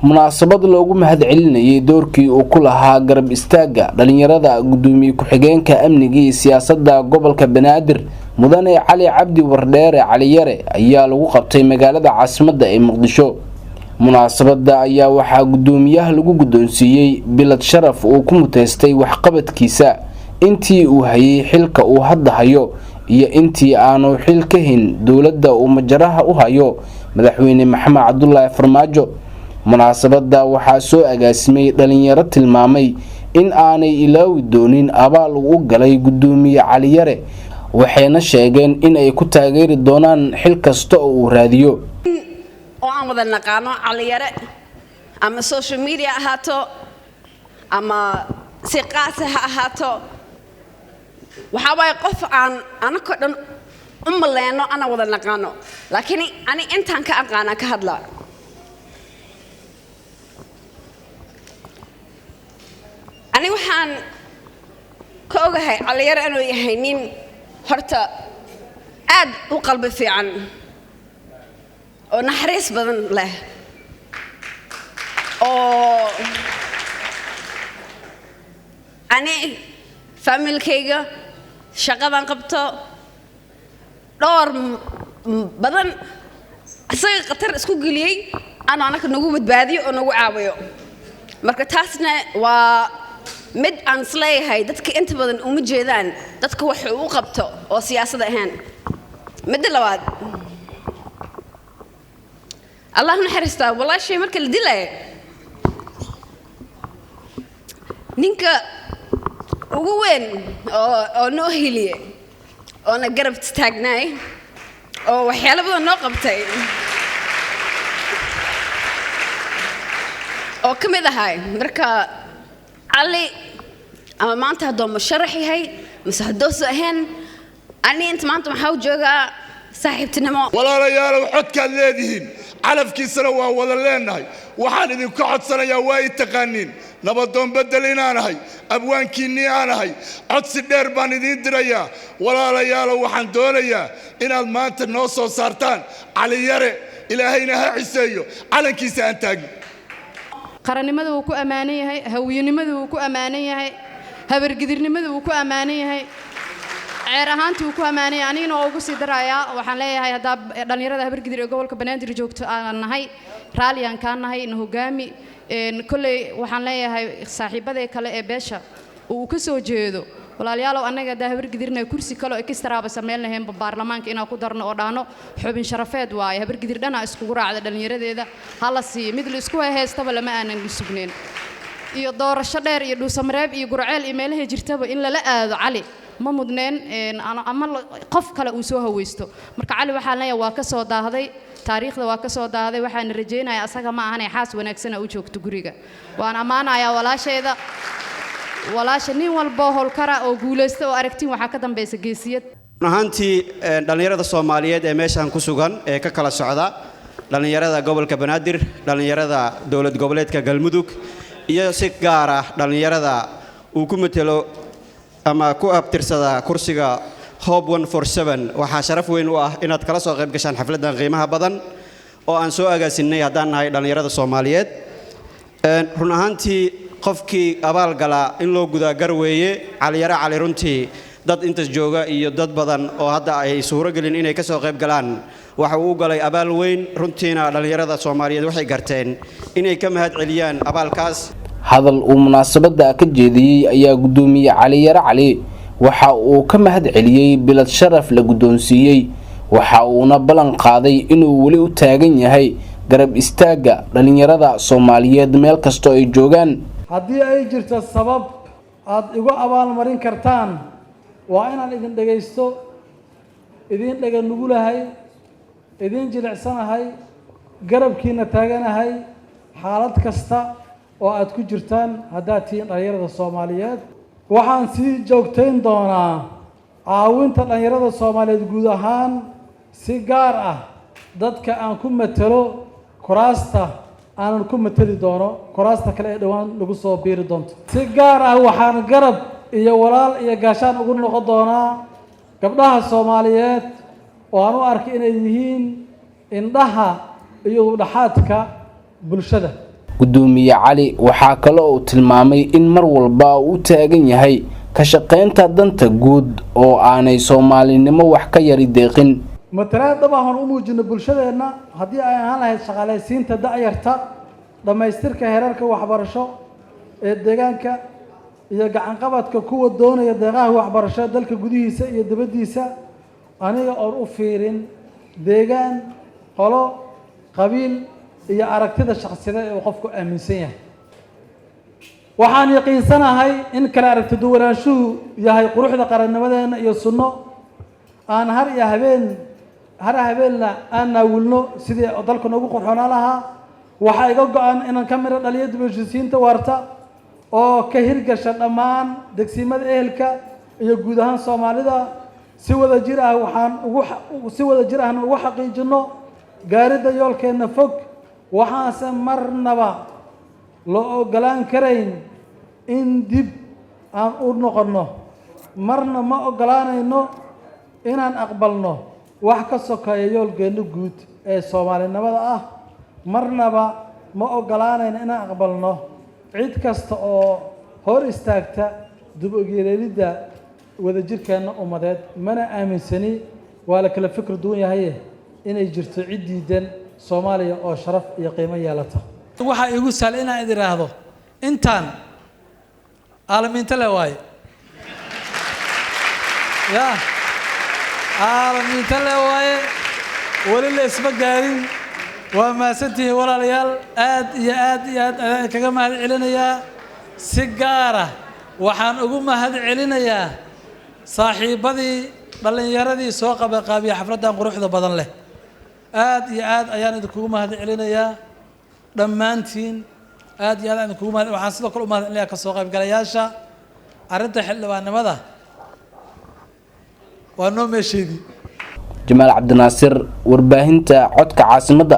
munaasabad loogu mahadcelinayay doorkii uu ku lahaa garab istaaga dhalinyarada gudoomiye ku-xigeenka amniga iyo siyaasadda gobolka Banaadir mudane Cali Cabdi Wardheere Cali Yare ayaa lagu qabtay magaalada caasimadda ee Muqdisho. munaasabada ayaa waxaa gudoomiyaha lagu gudoonsiiyay bilad sharaf uu ku muteystay waxqabadkiisa intii uu hayay xilka uu hadda hayo iyo intii aanu xil ka hin dawladda uu majaraha u hayo madaxweyne Maxamed Cabdullaahi Farmaajo. munaasabada waxaa soo agaasimay dhalinyaro tilmaamay in aanay ilaawi doonin abaal uu galay gudoomiye Cali Yare waxayna sheegeen in ay ku taageeri doonaan xil kasta oo uu raadiyo. oo aan wada naqaano Cali Yare ama social media ahaato ama si qaas ah ahaato waxa way qof aan anako dhan umaleeno ana wada naqaano laakiin ani intaan ka aqaana ka hadla ani waxaan ka ogahay Cali Yare inuu yahay nin horta aad u qalbi fiican oo naxariis badan leh oo ani familkayga shaqadan qabto door badan asaga qatar isku galiyay anaka nagu badbaadiyo oo nagu caawiyo marka taasna waa mid aan sleeyahay dadka inta badan uma jeedaan dadka wax uu qabto oo siyaasadda ahaan mid labaad Allah naxariista wallahi shay marka la dilay ninka ugu weyn oo noo hiliye oo na garab taagnay oo waxyaalo badan noo qabtay oo kamid ahay marka Ali ama maanta hadoo musharax yahay mise hadoo ahaan ani inta maanta maxaa joogaa saaxiibtinimo walaalayaal codkaad leedihiin calafkiisana waa wada leenahay waxaan idinku codsanayaa waa taqaaniin nabadoon bedel inaanahay abwaankiinii aanahay codsi dheer baan idin dirayaa walaalayaal waxaan doonayaa inaad maanta noo soo saartaan Cali Yare ilaahayna ha ciseeyo calankiisa aan taagno qarannimada uu ku amaanan yahay hawiyinimada uu ku amaanan yahay habargidirnimada uu ku amaanan yahay ceer ahaantii uu ku amaanan yahay anigana ugu sii darayaa waxaan leeyahay hadda dhalinyarada habargidir ee gobolka Banaadir joogto aan nahay raaliyan ka nahay in hogaami kulay waxaan leeyahay saaxiibada kale ee beesha uu ka soo jeedo walaalayaal anaga habargidirna kursi kale oo extra sameyn lahayn baarlamaanka inaan ku darno oo dhaano xubin sharafeed waay habargidir dhana isku raacda dhalinyaradeeda hala si mid la isku heestaba lama aanan sugnayn iyo doorasho dheer iyo dhuusamareeb iyo gurceel iimaylaha jirtaba in la aado Cali ma mudneen ama qof kale uu soo haweysto marka Cali waxaan leeyahay waa ka soo daahday taariikhda waa ka soo daahday waxaan rajeynayaa asaga ma ahan xaas wanaagsan oo joogto guriga waan amaanayaa walaasheeda walaasha nin walba howlkara oo guuleysta oo aragtiin waxa ka dambeeyay geesiyad ahaantii dhalinyarada Soomaaliyeed ee meeshan ku sugan ee ka kala socda dhalinyarada gobolka Banaadir dhalinyarada dawlad goboleedka Galmudug iyo si gaar ah dhalinyarada uu ku matalo ama ku abtirsada kursiga Hope 147 waxa sharaf weyn u ah inaad kala soo qayb gashaan xafladan qiimaha badan oo aan soo agaasinay hadaan nahay dhalinyarada Soomaaliyeed run ahaantii qofkii abaal gala in loo gudaa garweeye Cali Yare Cali runtii dad inta jooga iyo dad badan oo hadda ay suuro galin inay ka soo qayb galaan waxa uu galay abaal weyn runtiina dhalinyarada Soomaaliyeed waxay garteen inay ka mahad celiyaan abaalkaas. hadal uu munaasabada ka jeediyay ayaa gudoomiye Cali Yare Cali waxa uu ka mahad celiyay bilad sharaf la gudoonsiiyay waxa uuna balan qaaday inuu wali u taagan yahay garab istaaga dhalinyarada Soomaaliyeed meel kasto ay joogaan. haddii ay jirto sabab aad igu abaal marin kartaan waa inaan idin dhageysto idin dhagan nugulahay idin jilicsanahay garabkiina taaganahay xaalad kasta oo aad ku jirtaan haddaad tihiin dhalinyarada Soomaaliyeed waxaan sii joogtayn doonaa caawinta dhalinyarada Soomaaliyeed guud ahaan si gaar ah dadka aan ku matalo kuraasta aanan ku matali doono kuraasta kale ee dhawaan lagu soo biiri doonto si gaar ah waxaan garab iyo walaal iyo gaashaan ugu noqon doonaa gabdhaha Soomaaliyeed oo aan u arkay inay yihiin indhaha iyo dhaxaadka bulshada gudoomiye cali waxaa kale oo tilmaamay in mar walba uu taagan yahay ka shaqeynta danta guud oo aanay Soomaalinimo wax ka yari deeqin matalaad dhabahan u muujino bulshadeena haddii ay ahaan lahayd shaqaalaysiinta da'yarta dhamaystirka heerarka waxbarasho ee deegaanka iyo gacan qabadka kuwa doonaya deeqaha waxbarasho dalka gudihiisa iyo dibaddiisa aniga oo u fiirin deegaan qolo qabiil iyo aragtida shakhsiyada ee qofku aaminsan yahay waxaan yaqiinsanahay in kala aragti duwanaanshuhu yahay quruxda qarannimadeena iyo sunno aan har habeenna aan naawilno sidii dalka noogu qurxoonaa lahaa waxaa iga go-an inaan ka miro dhaliyo dib u heshiisiinta waarta oo ka hirgasha dhammaan degsiimada ehelka iyo guud ahaan Soomaalida si wada jir ahna ugu xaqiijino gaaridda yoolkeena fog waxaase marnaba loo ogolaan karayn in dib aan u noqono marna ma ogolaanayno inaan aqbalno wax ka sokeeya yoolkeena guud ee Soomaalinimada ah marnaba ma ogolaanayno inaan aqbalno cid kasta oo hor istaagta dib u geelida wadajirkeena ummadeed mana aaminsani waa la kala fikir duwan yahay inay jirto cid diidan Soomaaliya oo sharaf iyo qiimo yeelata waxa igu sal inaan idiraahdo intaan aalamiinta le waay ya aalamiinta le waay wali la isma gaarin waa maasantii walaalayaal aad iyo aad kaga mahad celinayaa si gaar ah waxaan ugu mahad celinayaa saaxiibadii dhalinyaradii soo qabanqaabiya xafladan quruxda badan leh aad iyo aad ayaan idinku mahad celinayaa dhammaantiin aad iyo aad aan idinku mahad waxaan sidoo kale u mahad celinayaa ka soo qaybgalayaasha arrinta xildhibaannimada waa noo meesheedii Jamaal Cabdinaasir warbaahinta codka caasimadda